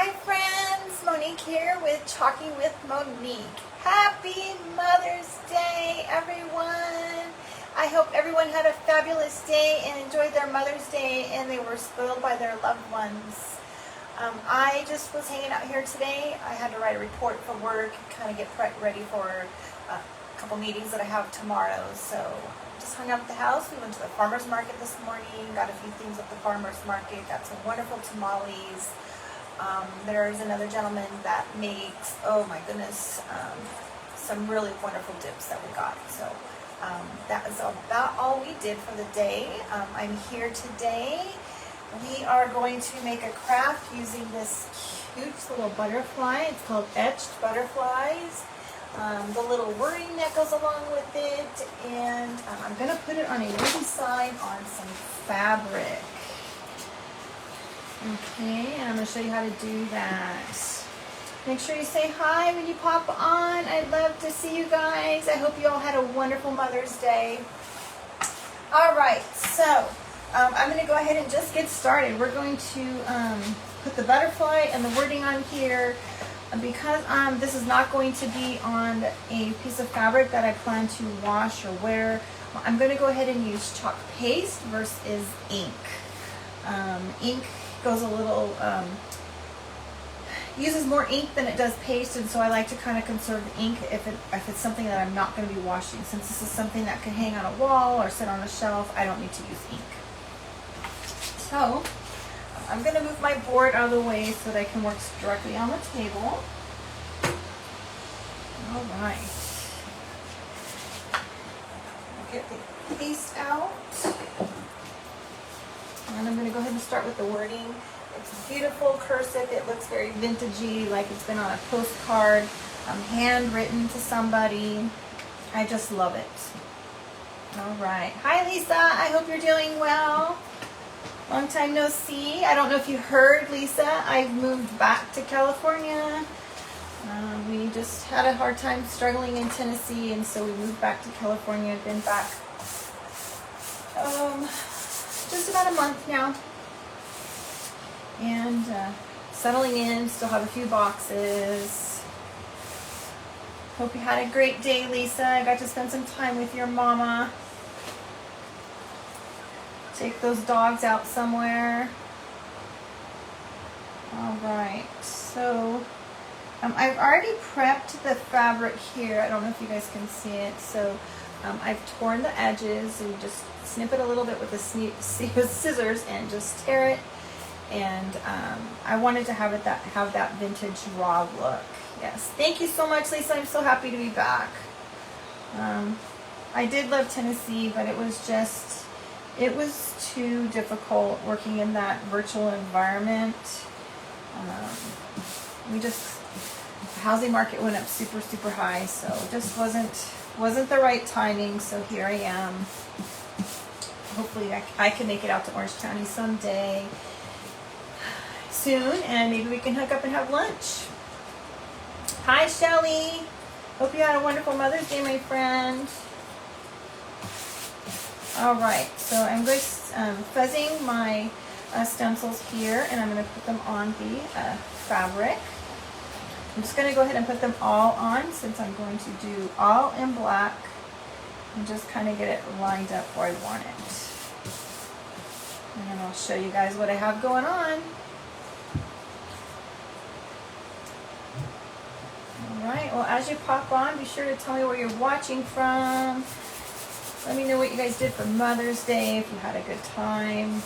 Hi friends, Monique here with Talking with Monique. Happy Mother's Day, everyone. I hope everyone had a fabulous day and enjoyed their Mother's Day and they were spoiled by their loved ones. I just was hanging out here today. I had to write a report for work, kind of get ready for a couple meetings that I have tomorrow. So just hung out at the house. We went to the farmer's market this morning, got a few things at the farmer's market, got some wonderful tamales. There's another gentleman that makes, oh my goodness, some really wonderful dips that we got. So that is about all we did for the day. I'm here today. We are going to make a craft using this cute little butterfly. It's called Etched Butterflies. The little wording that goes along with it. And I'm going to put it on a wooden sign on some fabric. Okay, and I'm going to show you how to do that. Make sure you say hi when you pop on. I'd love to see you guys. I hope you all had a wonderful Mother's Day. All right, so I'm going to go ahead and just get started. We're going to put the butterfly and the wording on here. Because this is not going to be on a piece of fabric that I plan to wash or wear, I'm going to go ahead and use chalk paste versus ink. Ink goes a little, uses more ink than it does paste, and so I like to kind of conserve the ink if it's something that I'm not going to be washing. Since this is something that can hang on a wall or sit on a shelf, I don't need to use ink. So I'm going to move my board out of the way so that I can work directly on the table. All right. I'll get the paste out. And I'm going to go ahead and start with the wording. It's beautiful cursive. It looks very vintagey, like it's been on a postcard, handwritten to somebody. I just love it. All right. Hi, Lisa. I hope you're doing well. Long time no see. I don't know if you heard, Lisa, I've moved back to California. We just had a hard time struggling in Tennessee, and so we moved back to California. I've been back just about a month now. And settling in, still have a few boxes. Hope you had a great day, Lisa. I got to spend some time with your mama. Take those dogs out somewhere. All right, so I've already prepped the fabric here. I don't know if you guys can see it. So I've torn the edges and just snip it a little bit with the scissors and just tear it. And I wanted to have that vintage raw look. Yes, thank you so much, Lisa. I'm so happy to be back. I did love Tennessee, but it was too difficult working in that virtual environment. The housing market went up super, super high, so it just wasn't the right timing. So here I am. Hopefully I can make it out to Orange County someday soon, and maybe we can hook up and have lunch. Hi, Shelly. Hope you had a wonderful Mother's Day, my friend. All right, so I'm going fuzzing my stencils here, and I'm going to put them on the fabric. I'm just going to go ahead and put them all on, since I'm going to do all in black, and just kind of get it lined up where I want it. And then I'll show you guys what I have going on. All right, well, as you pop on, be sure to tell me where you're watching from. Let me know what you guys did for Mother's Day, if you had a good time.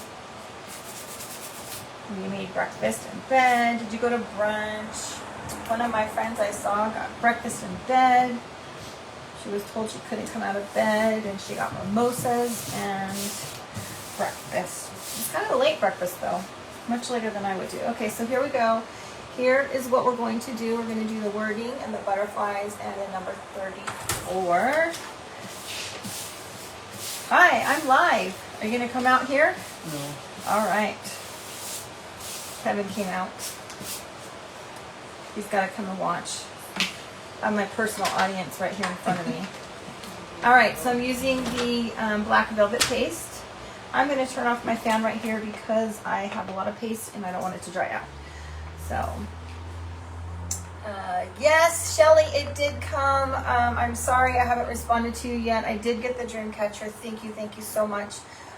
You made breakfast in bed. Did you go to brunch? One of my friends I saw got breakfast in bed. She was told she couldn't come out of bed, and she got mimosas and breakfast. It's kind of a late breakfast, though. Much later than I would do. Okay, so here we go. Here is what we're going to do. We're going to do the wording and the butterflies and the number 34. Hi, I'm live. Are you going to come out here? No. All right. Kevin came out. He's got to come and watch. I have my personal audience right here in front of me. All right, so I'm using the black velvet paste. I'm going to turn off my fan right here because I have a lot of paste and I don't want it to dry out. So, yes, Shelly, it did come. I'm sorry I haven't responded to you yet. I did get the dream catcher. Thank you so much.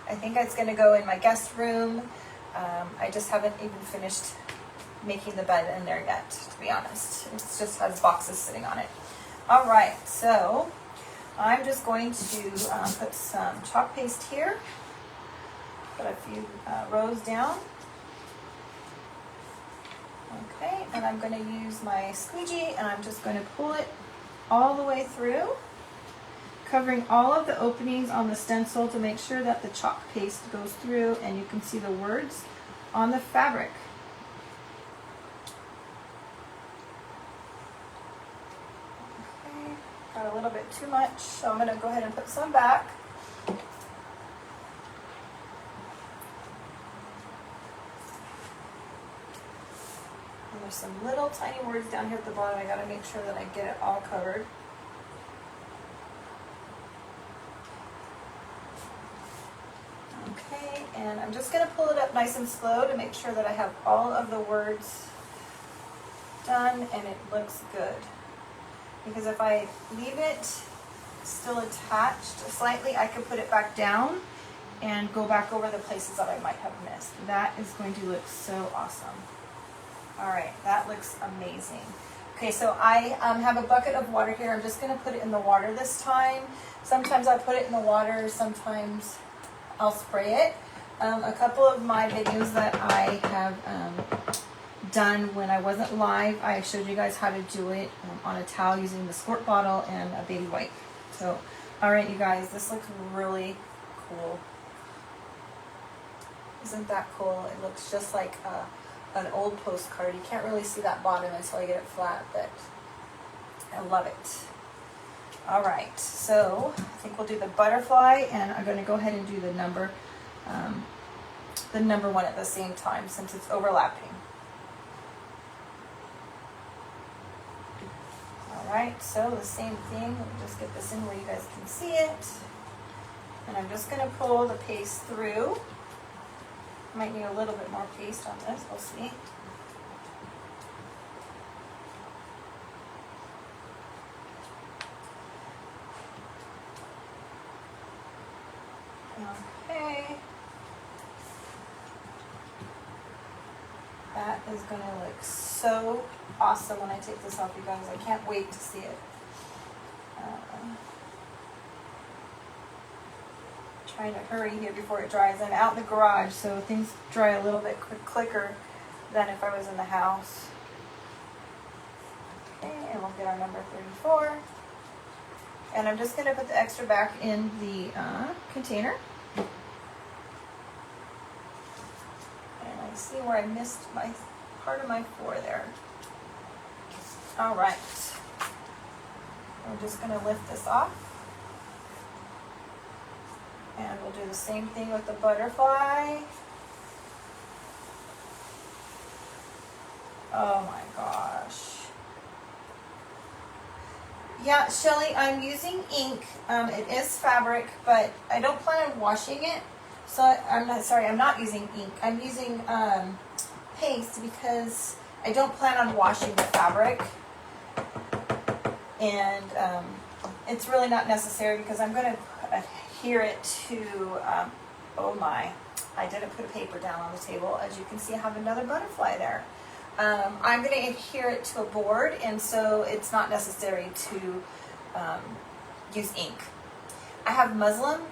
I think it's going to go in my guest room. I just haven't even finished making the bed in there yet, to be honest. It just has boxes sitting on it. All right, so I'm just going to put some chalk paste here. Put a few rows down. Okay, and I'm going to use my squeegee and I'm just going to pull it all the way through, covering all of the openings on the stencil to make sure that the chalk paste goes through and you can see the words on the fabric. Okay, got a little bit too much, so I'm going to go ahead and put some back. And there's some little tiny words down here at the bottom. I got to make sure that I get it all covered. Okay, and I'm just going to pull it up nice and slow to make sure that I have all of the words done and it looks good. Because if I leave it still attached slightly, I could put it back down and go back over the places that I might have missed. That is going to look so awesome. All right, that looks amazing. Okay, so I have a bucket of water here. I'm just going to put it in the water this time. Sometimes I put it in the water, sometimes I'll spray it. A couple of my videos that I have done when I wasn't live, I showed you guys how to do it on a towel using the squirt bottle and a baby wipe. So, all right, you guys, this looks really cool. Isn't that cool? It looks just like an old postcard. You can't really see that bottom until I get it flat, but I love it. All right, so I think we'll do the butterfly, and I'm going to go ahead and do the number one at the same time since it's overlapping. All right, so the same thing. Let me just get this in where you guys can see it, and I'm just going to pull the paste through. Might need a little bit more paste on this. We'll see. Okay. That is going to look so awesome when I take this off, you guys. I can't wait to see it. Trying to hurry here before it dries. I'm out in the garage, so things dry a little bit quicker than if I was in the house. Okay, and we'll get our number 34. And I'm just going to put the extra back in the container. And I see where I missed my part of my 4 there. All right. I'm just going to lift this off. And we'll do the same thing with the butterfly. Oh my gosh. Yeah, Shelly, I'm using ink. It is fabric, but I don't plan on washing it. So I'm not using ink. I'm using paste because I don't plan on washing the fabric. And it's really not necessary because I'm going to adhere it to, oh my, I didn't put a paper down on the table. As you can see, I have another butterfly there. I'm going to adhere it to a board, and so it's not necessary to use ink. I have muslin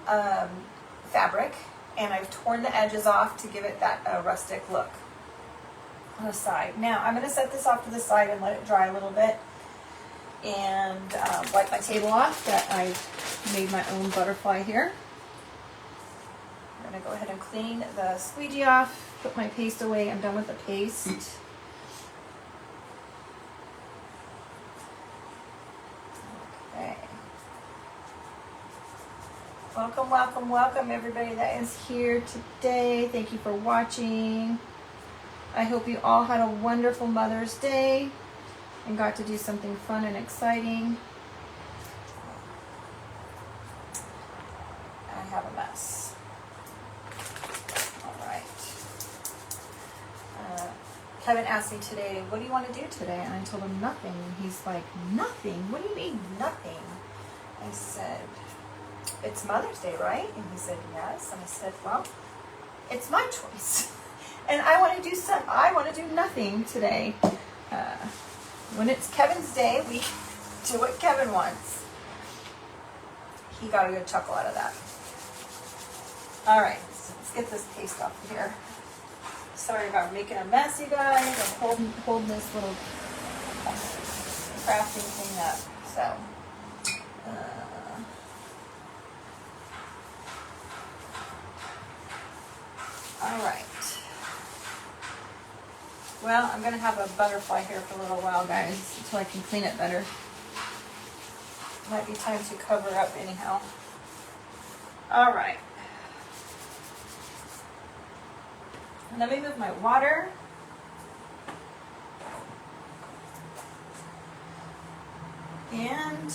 fabric, and I've torn the edges off to give it that rustic look on the side. Now, I'm going to set this off to the side and let it dry a little bit, and wipe my table off that I've made my own butterfly here. I'm going to go ahead and clean the squeegee off, put my paste away. I'm done with the paste. Okay. Welcome, welcome, welcome everybody that is here today. Thank you for watching. I hope you all had a wonderful Mother's Day and got to do something fun and exciting. I have a mess. All right. Kevin asked me today, what do you want to do today? And I told him nothing. And he's like, nothing? What do you mean nothing? I said, it's Mother's Day, right? And he said, yes. And I said, well, it's my choice. And I want to do nothing today. When it's Kevin's day, we do what Kevin wants. He got a good chuckle out of that. All right, so let's get this paste off of here. Sorry about making a mess, you guys. I'm holding this little crafting thing up. So, all right. Well, I'm going to have a butterfly here for a little while, guys, until I can clean it better. Might be time to cover up anyhow. All right. Let me move my water. And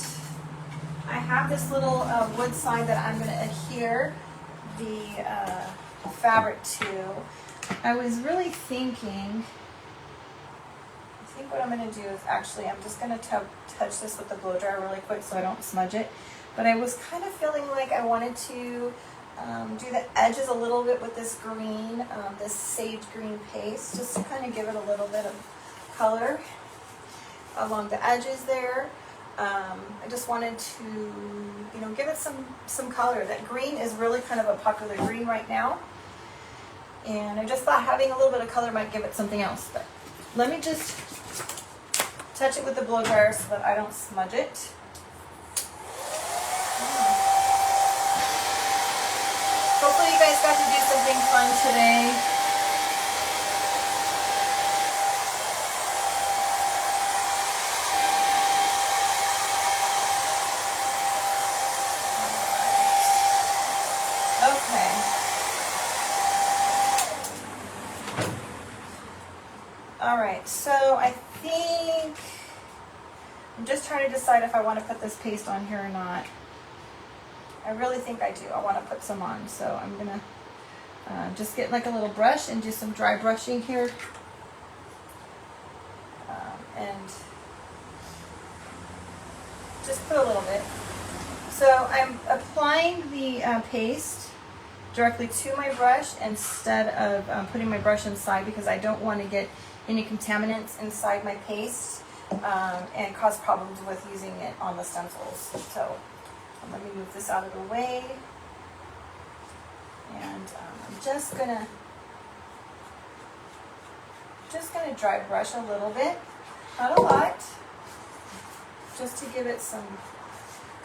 I have this little wood sign that I'm going to adhere the fabric to. I was really thinking, I think what I'm going to do is actually, I'm just going to touch this with the blow dryer really quick so I don't smudge it. But I was kind of feeling like I wanted to do the edges a little bit with this green, this sage green paste, just to kind of give it a little bit of color along the edges there. I just wanted to, you know, give it some color. That green is really kind of a popular green right now. And I just thought having a little bit of color might give it something else. But let me just touch it with the blow dryer so that I don't smudge it. Hopefully you guys got to do something fun today. All right, so I think I'm just trying to decide if I want to put this paste on here or not. I really think I do. I want to put some on, so I'm gonna just get like a little brush and do some dry brushing here, and just put a little bit. So I'm applying the paste directly to my brush instead of putting my brush inside, because I don't want to get any contaminants inside my paste and cause problems with using it on the stencils. So let me move this out of the way, and I'm just gonna dry brush a little bit, not a lot, just to give it some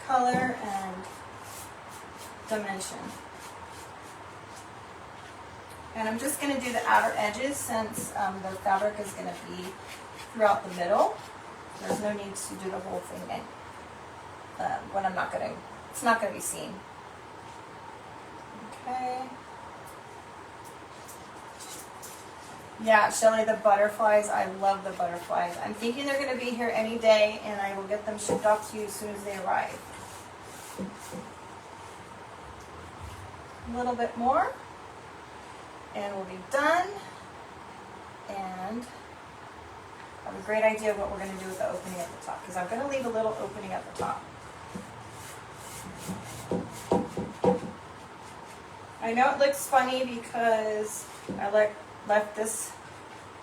color and dimension. And I'm just going to do the outer edges since the fabric is going to be throughout the middle. There's no need to do the whole thing in, when I'm not going to, it's not going to be seen. Okay. Yeah, Shelly, the butterflies, I love the butterflies. I'm thinking they're going to be here any day, and I will get them shipped off to you as soon as they arrive. A little bit more. And we'll be done, and I have a great idea of what we're going to do with the opening at the top, because I'm going to leave a little opening at the top. I know it looks funny because I left this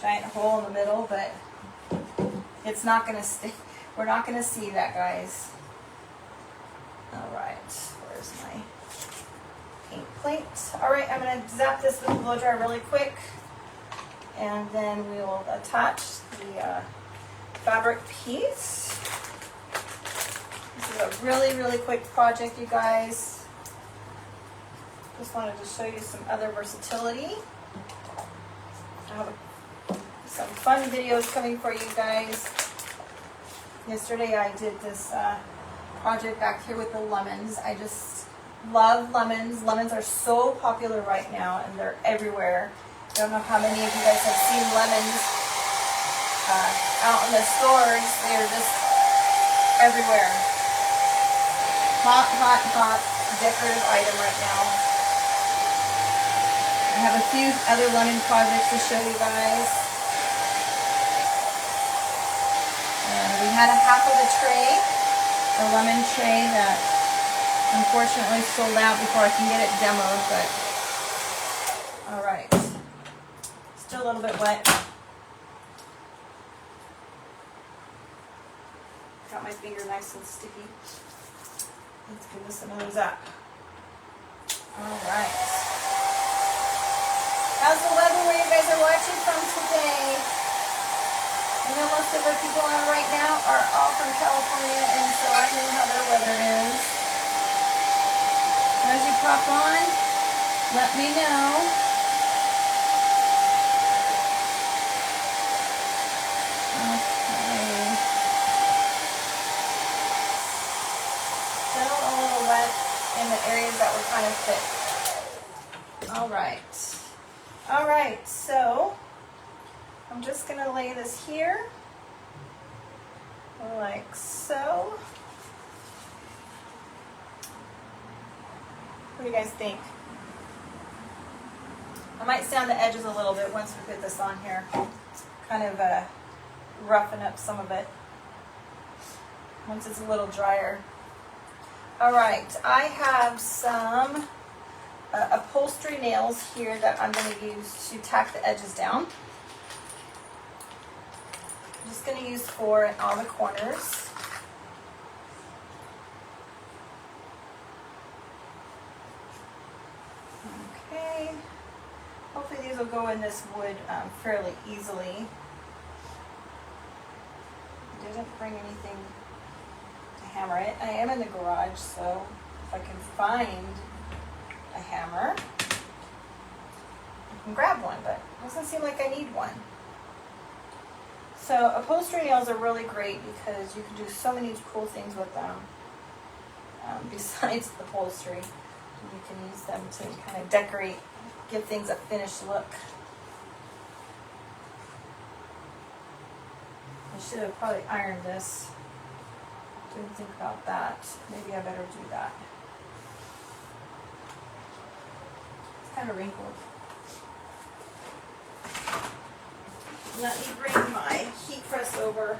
giant hole in the middle, but it's not going to stay. We're not going to see that, guys. All right, where's my paint plate? All right, I'm going to zap this with the blow dryer really quick, and then we will attach the fabric piece. This is a really, really quick project, you guys. Just wanted to show you some other versatility. I have some fun videos coming for you guys. Yesterday I did this project back here with the lemons. I just love lemons. Lemons are so popular right now, and they're everywhere. I don't know how many of you guys have seen lemons out in the stores. They're just everywhere. Hot, hot, hot decorative item right now. I have a few other lemon projects to show you guys. had a half of the tray, the lemon tray that unfortunately sold out before I can get it demoed, but all right. Still a little bit wet. Got my finger nice and sticky. Let's give this another zap. All right. How's the weather where you guys are watching from today? I know most of our people on right now are all from California, and so I know how their weather is. As you pop on, let me know. Okay. Still a little wet in the areas that were kind of thick. All right. All right, so I'm just going to lay this here like so. What do you guys think? I might sand the edges a little bit once we put this on here. Kind of roughen up some of it once it's a little drier. All right, I have some upholstery nails here that I'm going to use to tack the edges down. I'm just going to use 4 in all the corners. Okay. Hopefully these will go in this wood fairly easily. I didn't bring anything to hammer it. I am in the garage, so if I can find a hammer, I can grab one, but it doesn't seem like I need one. So upholstery nails are really great because you can do so many cool things with them besides the upholstery. You can use them to kind of decorate, give things a finished look. I should have probably ironed this. Didn't think about that. Maybe I better do that. It's kind of wrinkled. Let me bring my heat press over.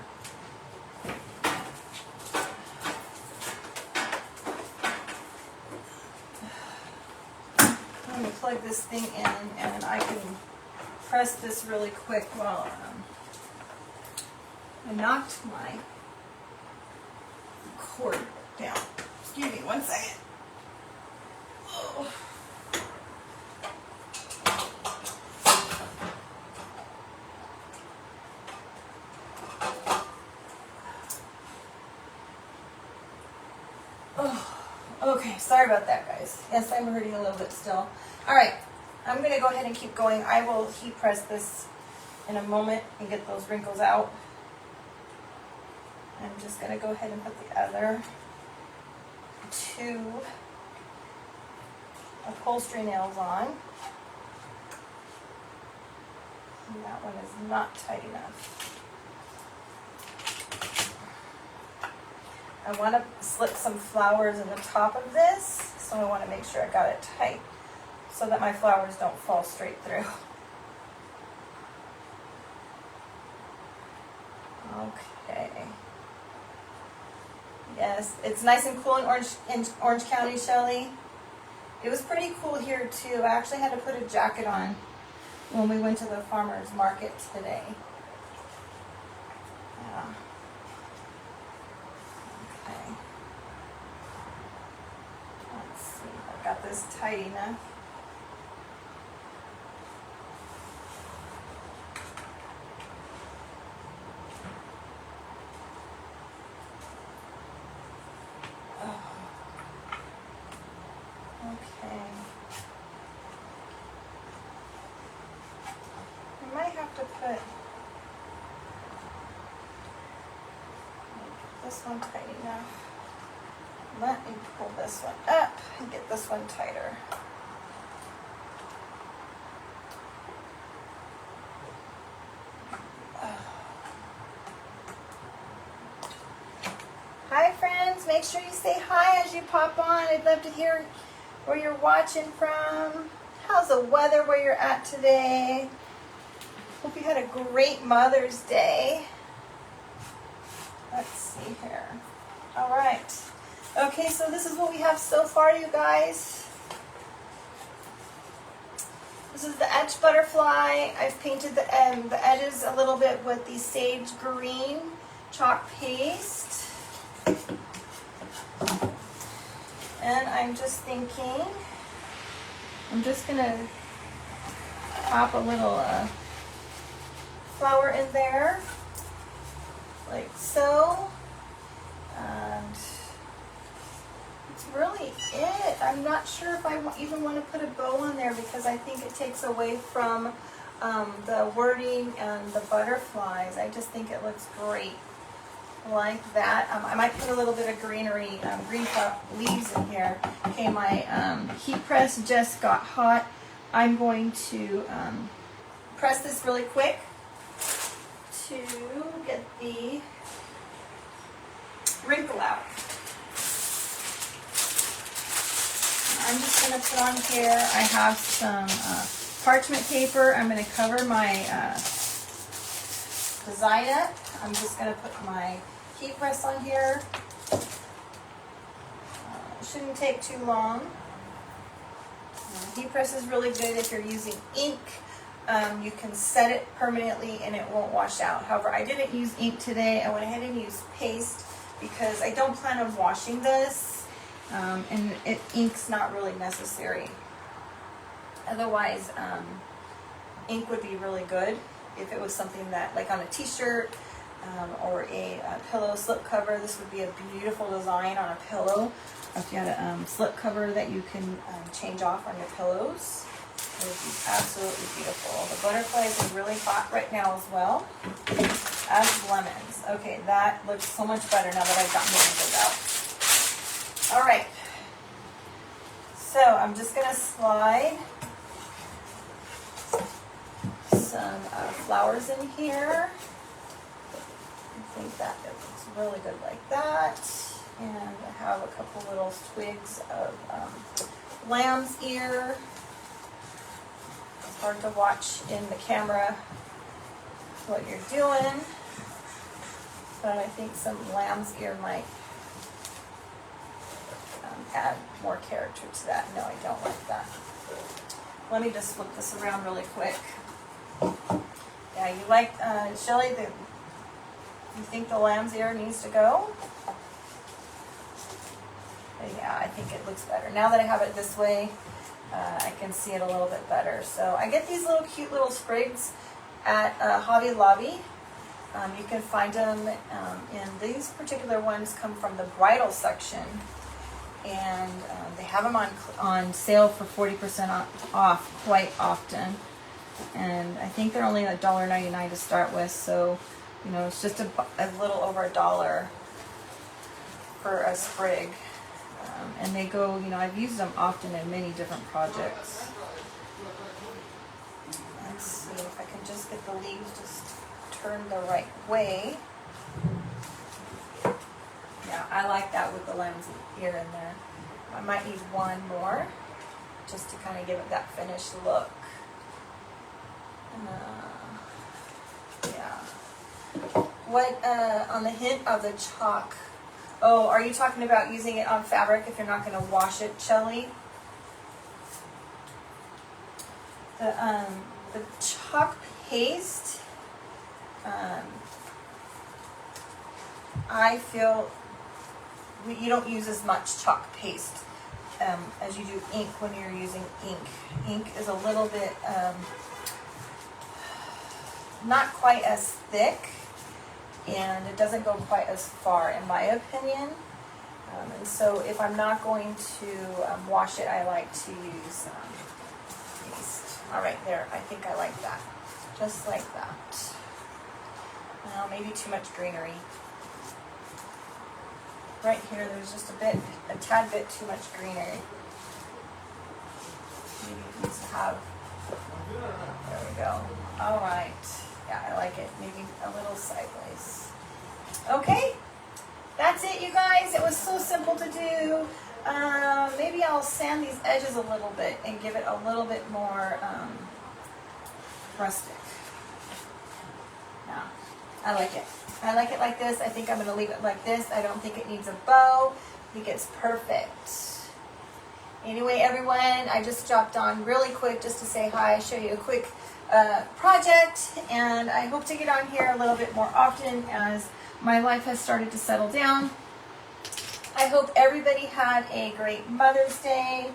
Let me plug this thing in and I can press this really quick while I knocked my cord down. Excuse me 1 second. Oh. Okay, sorry about that, guys. Yes, I'm hurting a little bit still. All right, I'm going to go ahead and keep going. I will heat press this in a moment and get those wrinkles out. I'm just going to go ahead and put the other 2 upholstery nails on. And that one is not tight enough. I want to slip some flowers in the top of this, so I want to make sure I got it tight so that my flowers don't fall straight through. Okay. Yes, it's nice and cool in Orange County, Shelley. It was pretty cool here too. I actually had to put a jacket on when we went to the farmer's market today. Yeah. Okay. Let's see if I got this tight enough. This one tight enough. Let me pull this one up and get this one tighter. Hi friends, make sure you say hi as you pop on. I'd love to hear where you're watching from. How's the weather where you're at today? Hope you had a great Mother's Day. Let's see here. All right. Okay, so this is what we have so far, you guys. This is the edge butterfly. I've painted the edges a little bit with the sage green chalk paste. And I'm just thinking, I'm just gonna pop a little flower in there, like so. And it's really it. I'm not sure if I even want to put a bow on there because I think it takes away from the wording and the butterflies. I just think it looks great like that. I might put a little bit of greenery, green leaves in here. Okay, my heat press just got hot. I'm going to press this really quick to get the wrinkle out. I'm just going to put on here, I have some parchment paper. I'm going to cover my design up. I'm just going to put my heat press on here. Shouldn't take too long. Heat press is really good if you're using ink. You can set it permanently and it won't wash out. However, I didn't use ink today. I went ahead and used paste because I don't plan on washing this. And ink's not really necessary. Otherwise, ink would be really good if it was something that, like on a t-shirt or a pillow slip cover. This would be a beautiful design on a pillow. If you had a slip cover that you can change off on your pillows, it would be absolutely beautiful. The butterflies are really hot right now as well as lemons. Okay, that looks so much better now that I've gotten those out. All right, so I'm just going to slide some flowers in here. I think that it looks really good like that. And I have a couple little twigs of lamb's ear. It's hard to watch in the camera what you're doing, but I think some lamb's ear might add more character to that. No, I don't like that. Let me just flip this around really quick. Yeah, you like, Shelly, you think the lamb's ear needs to go? But yeah, I think it looks better. Now that I have it this way, I can see it a little bit better. So I get these little cute little sprigs at Hobby Lobby. You can find them, and these particular ones come from the bridal section. And they have them on sale for 40% off quite often, and I think they're only $1.99 to start with, so you know it's just a little over $1 for a sprig, and they go, you know, I've used them often in many different projects. Let's see if I can just get the leaves just turned the right way. Yeah, I like that with the lamb's ear in there. I might need one more just to kind of give it that finished look. Yeah. What, on the hint of the chalk, oh, are you talking about using it on fabric if you're not going to wash it, Shelly? The chalk paste, I feel you don't use as much chalk paste as you do ink when you're using ink. Ink is a little bit not quite as thick, and it doesn't go quite as far in my opinion. And so if I'm not going to wash it, I like to use paste. All right, there, I think I like that. Just like that. Well, maybe too much greenery. Right here, there's just a tad bit too much greenery. Maybe it needs to have, there we go. All right, yeah, I like it. Maybe a little sideways. Okay, that's it, you guys. It was so simple to do. Maybe I'll sand these edges a little bit and give it a little bit more rustic. Yeah, I like it. I like it like this. I think I'm going to leave it like this. I don't think it needs a bow. I think it's perfect. Anyway, everyone, I just dropped on really quick just to say hi, show you a quick project, and I hope to get on here a little bit more often as my life has started to settle down. I hope everybody had a great Mother's Day.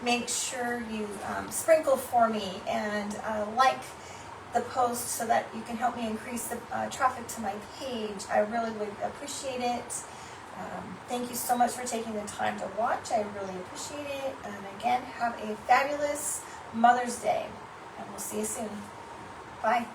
Make sure you sprinkle for me and like the post so that you can help me increase the traffic to my page. I really would appreciate it. Thank you so much for taking the time to watch. I really appreciate it. And again, have a fabulous Mother's Day. And we'll see you soon. Bye.